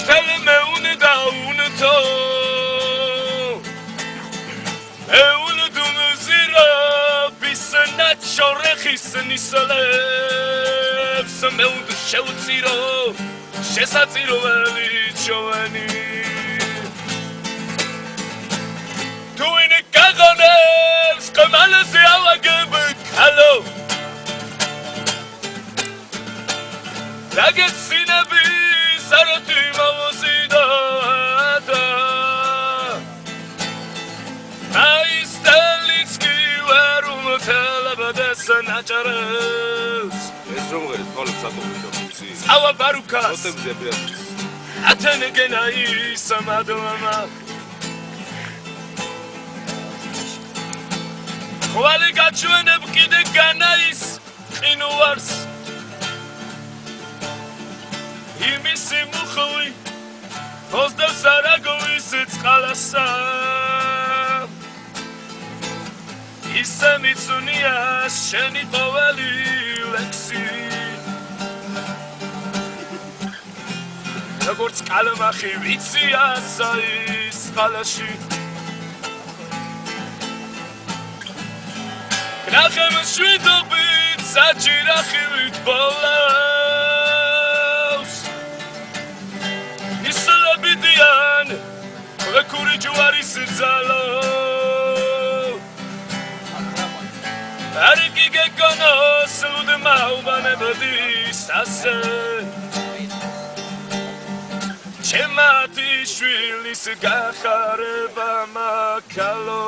me unida unto Eunudumzira bisenat shorechis nisalevs meund sheutziro shesatziro velichoni Tu in kagones kamales yawageb kalo Laget sinabi sarati mawzida Aistalitski warum telabadesen achares ეს რომ ღერეს თვალებს სატოვებდა ფიცი Awa barukas ოტებზე ბრიას Atenegena isamadoma Ხვალი გაჩვენებ კიდე განაის ყინვარს იმისი მუხვი ოსდევს არაგოვის წყალასა ისე მიცუნია შენი ყოველი ლექსი როგორც კალმახი ვიცია საის წყალაში ნახემ შვიდობით საჭირახივით ბოლავს ისლებიდიან ვეკური ჯუარის ძალო არგი გეკონოს უდმა უბანებდის ასე ჩემათი შვილის გახარება მაქალო